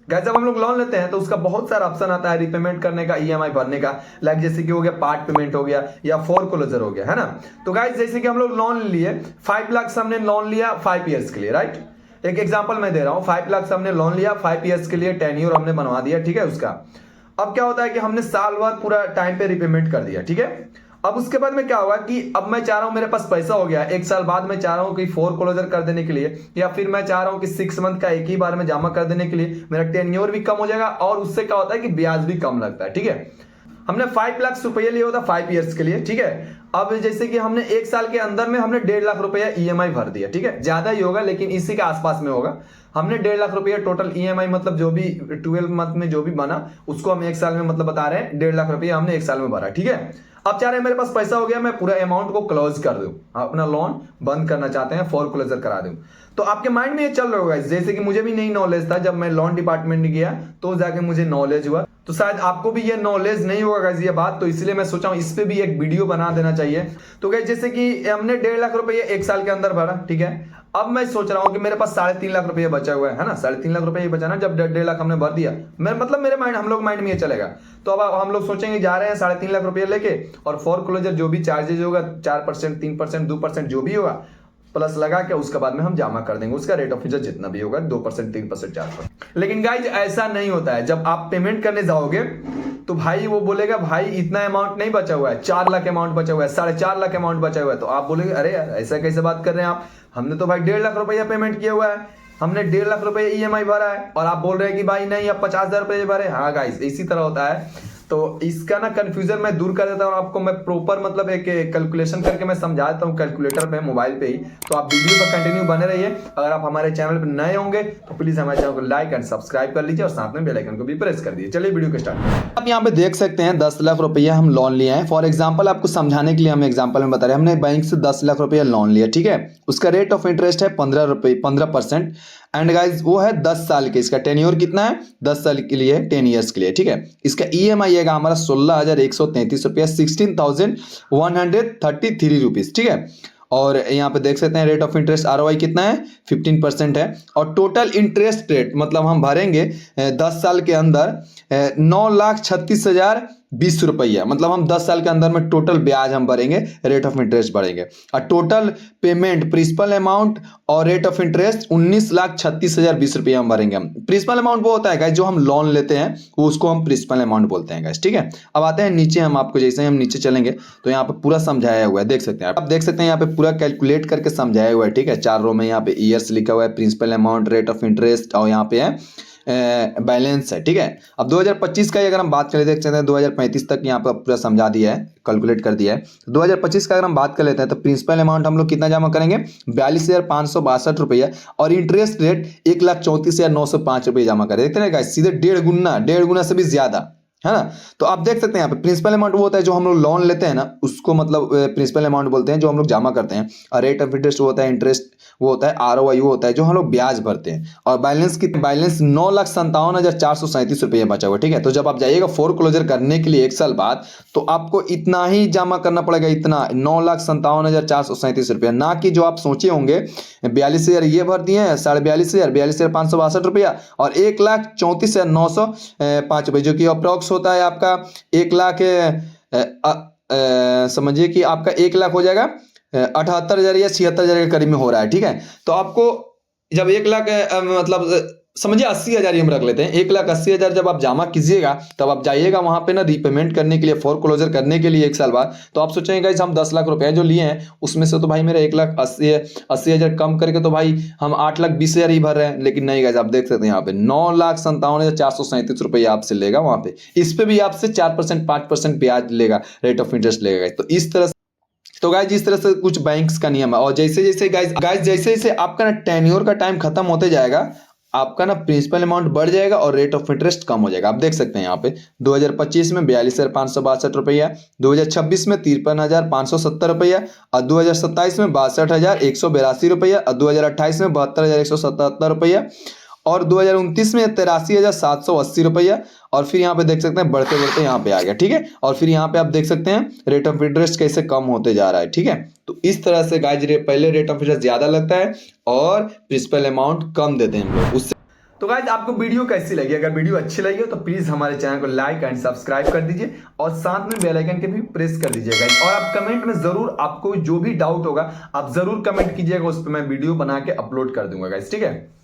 Guys जब हम लोग लोन लेते हैं तो उसका बहुत सारा ऑप्शन आता है रिपेमेंट करने का, ईएमआई भरने का। लाइक जैसे कि हो गया पार्ट पेमेंट हो गया या फोरक्लोजर हो गया, है ना। तो गाइस जैसे कि हम लोग लोन लिए 5 लाख से हमने लोन लिया 5 ईयर्स के लिए, राइट। एक एग्जांपल मैं दे रहा हूं, 5 लाख से हमने लोन लिया 5 ईयर्स के लिए, टेन्योर हमने बनवा दिया, ठीक है उसका। अब क्या होता है कि हमने साल भर पूरा टाइम पे रिपेमेंट कर दिया, ठीक है। अब उसके बाद में क्या होगा कि अब मैं चाह रहा हूं, मेरे पास पैसा हो गया, एक साल बाद मैं चाह रहा हूं कि फोरक्लोजर कर देने के लिए, या फिर मैं चाह रहा हूं कि 6 मंथ का एक ही बार में जमा कर देने के लिए, मेरा टेन्योर भी कम हो जाएगा और उससे क्या होता है कि ब्याज भी कम लगता है, ठीक है। हमने 5 लाख रुपये लिए होता 5 ईयर्स के लिए, ठीक है। अब जैसे कि हमने एक साल के अंदर में हमने 1.5 लाख रुपया ईएमआई भर दिया, ठीक है। ज्यादा ही होगा लेकिन इसी के आसपास में होगा। हमने 1.5 लाख रुपया टोटल ईएमआई, मतलब जो भी 12 मंथ में जो भी बना उसको हम एक साल में मतलब बता रहे हैं 1.5 लाख रुपया हमने एक साल में भरा, ठीक है। अब चाह रहे हैं मेरे पास पैसा हो गया, मैं पूरा अमाउंट को क्लोज कर दूं, अपना लोन बंद करना चाहते हैं, फोरक्लोजर करा दूं। तो आपके माइंड में ये चल रहा होगा, जैसे कि मुझे भी नहीं नॉलेज था, जब मैं लोन डिपार्टमेंट में गया तो जाके मुझे नॉलेज हुआ। तो शायद आपको भी ये नॉलेज नहीं होगा गाइस ये बात, तो इसलिए मैं सोचा हूं इस पे भी एक वीडियो बना देना चाहिए। तो गाइस जैसे कि हमने 1.5 लाख रुपये एक साल के अंदर भरा, ठीक है। अब मैं सोच रहा हूं कि मेरे पास 3.5 लाख रुपये बचा हुआ है ना, 3.5 लाख रुपये बचा ना, जब 1.5 लाख हमने भर दिया, मैं मतलब मेरे माइंड, हम लोग माइंड में ये चलेगा। तो अब हम लोग सोचेंगे जा रहे हैं 3.5 लाख रुपये लेके, और फोरक्लोजर जो भी चार्जेज होगा 4%, 3%, 2% जो भी होगा प्लस लगा के उसके बाद में हम जमा कर देंगे, उसका रेट ऑफ इंटरेस्ट जितना भी होगा 2%, 3%, 4%। लेकिन गाइज ऐसा नहीं होता है। जब आप पेमेंट करने जाओगे तो भाई वो बोलेगा भाई इतना अमाउंट नहीं बचा हुआ है, 4 लाख अमाउंट बचा हुआ है, 4.5 लाख अमाउंट बचा हुआ है। तो आप बोलेंगे अरे यार ऐसा कैसे बात कर रहे हैं आप, हमने तो भाई 1.5 लाख रुपया पेमेंट किया हुआ है, हमने 1.5 लाख रुपये ईएमआई भरा है, और आप बोल रहे हैं कि भाई नहीं अब 50,000 रुपये भरे। हाँ गाइस इसी तरह होता है। तो इसका ना कंफ्यूजन मैं दूर कर देता हूँ आपको, मैं प्रॉपर मतलब एक कैलकुलेशन करके मैं समझा देता हूँ कैलकुलेटर पे, मोबाइल पे ही। तो आप वीडियो पर कंटिन्यू बने रहिए। अगर आप हमारे चैनल पर नए होंगे तो प्लीज हमारे चैनल को लाइक एंड सब्सक्राइब कर लीजिए और साथ में बेल आइकन को भी प्रेस कर दीजिए। चलिए वीडियो को स्टार्ट। आप यहाँ पे देख सकते हैं 10 लाख रुपया हम लोन लिए हैं। फॉर एग्जाम्पल आपको समझाने के लिए हम एग्जाम्पल में बता रहे हैं, हमने बैंक से 10 लाख रुपया लोन लिया, ठीक है। उसका रेट ऑफ इंटरेस्ट है 15%। एंड गाइज वो है 10 साल के, इसका टेन्योर कितना है 10 साल के लिए, 10 ईयर्स के लिए, ठीक है। इसका ईएमआई आएगा हमारा 16,133 रुपया, 16,133 रुपीज, ठीक है। और यहाँ पे देख सकते हैं रेट ऑफ इंटरेस्ट आरओआई कितना है 15% है। और टोटल इंटरेस्ट रेट मतलब हम भरेंगे 10 साल के अंदर 9,36,020 रुपया, मतलब हम 10 साल के अंदर में टोटल ब्याज हम भरेंगे, रेट ऑफ इंटरेस्ट बढ़ेंगे। और टोटल पेमेंट प्रिंसिपल अमाउंट और रेट ऑफ इंटरेस्ट 19,36,020 रुपया हम भरेंगे। हम प्रिंसिपल अमाउंट वो होता है गाइस जो हम लोन लेते हैं, वो उसको हम प्रिंसिपल अमाउंट बोलते हैं गाइस, ठीक है। अब आते हैं नीचे, हम आपको जैसे ही हम नीचे चलेंगे तो यहाँ पे पूरा समझाया हुआ है, देख सकते हैं आप देख सकते हैं यहाँ पे पूरा कैलकुलेट करके समझाया हुआ है, ठीक है। 4 रो में यहाँ पे ईयर्स लिखा हुआ है, principal amount, rate of interest, और यहाँ पे है बैलेंस है, ठीक है। अब 2025 का अगर हम बात करें, देख सकते हैं 2035 तक यहाँ पर पूरा समझा दिया है, कैलकुलेट कर दिया है। 2025 का अगर हम बात कर लेते हैं तो प्रिंसिपल अमाउंट हम लोग कितना जमा करेंगे 42,562 रुपया, और इंटरेस्ट रेट 1,34,905 रुपये जमा करें। देखते हैं गाइस सीधे 1.5 गुना से भी ज्यादा, है ना। तो आप देख सकते हैं यहाँ पे प्रिंसिपल अमाउंट वो होता है जो हम लोग लोन लेते हैं ना, उसको मतलब प्रिंसिपल अमाउंट बोलते हैं जो हम लोग जमा करते हैं। और रेट ऑफ इंटरेस्ट वो होता है, इंटरेस्ट वो होता है, आरओआई वो होता है जो हम लोग ब्याज भरते हैं। और बैलेंस 9,57,437 रुपये बचा हुआ, ठीक है। तो जब आप जाइएगा फोरक्लोजर करने के लिए एक साल बाद, तो आपको इतना ही जमा करना पड़ेगा, इतना 9,57,437 रुपया, ना कि जो आप सोचे होंगे 42,000 ये भर दिए हैं, 42,500, 42,562 रुपया, और 1,34,905 रुपये, जो कि अप्रॉक्स होता है आपका 1 लाख, समझिए कि आपका 1 लाख हो जाएगा 78,000 या 76,000 के करीब में हो रहा है, ठीक है। तो आपको जब 1 लाख मतलब समझिए 80,000 हम रख लेते हैं, 1,80,000 जब आप जमा कीजिएगा तब आप जाइएगा वहां पे ना रीपेमेंट करने के लिए, फोरक्लोजर करने के लिए एक साल बाद। तो आप सोचेंगे गाइस हम 10 लाख रुपए जो लिए हैं उसमें से तो भाई मेरा 1,80,000 कम करके तो भाई हम 8,20,000 ही भर रहे हैं। लेकिन नहीं गाइस, आप देख सकते हैं यहाँ पे 9,57,437 रुपये आपसे लेगा वहां पे। इस पे भी आपसे 4%, 5% ब्याज लेगा, रेट ऑफ इंटरेस्ट लेगा। तो इस तरह तो गाइज इस तरह से कुछ बैंक्स का नियम है। और जैसे जैसे गाइज जैसे जैसे आपका ना टेन्योर का टाइम खत्म होते जाएगा, आपका ना प्रिंसिपल अमाउंट बढ़ जाएगा और रेट ऑफ इंटरेस्ट कम हो जाएगा। आप देख सकते हैं यहाँ पे 2025 में 42,562 रुपया, 2026 में 53,570 रुपया, और 2027 में 62,182 रुपया, और 2028 में 72,177 रुपया, और 2029 में 83,780 रुपया। और फिर यहाँ पे देख सकते हैं बढ़ते बढ़ते यहाँ पे आ गया, ठीक है। और फिर यहाँ पे आप देख सकते हैं रेट ऑफ इंटरेस्ट कैसे कम होते जा रहा है, ठीक है। तो इस तरह से गाइज पहले रेट ऑफ इंटरेस्ट ज्यादा लगता है और प्रिंसिपल अमाउंट कम देते हैं हम लोग उससे। तो गाइज आपको वीडियो कैसी लगी? अगर वीडियो अच्छी लगी हो तो प्लीज हमारे चैनल को लाइक एंड सब्सक्राइब कर दीजिए और साथ में बेल आइकन के भी प्रेस कर दीजिए गाइज। और आप कमेंट में जरूर, आपको जो भी डाउट होगा आप जरूर कमेंट कीजिएगा, उस पर मैं वीडियो बना के अपलोड कर दूंगा गाइज, ठीक है।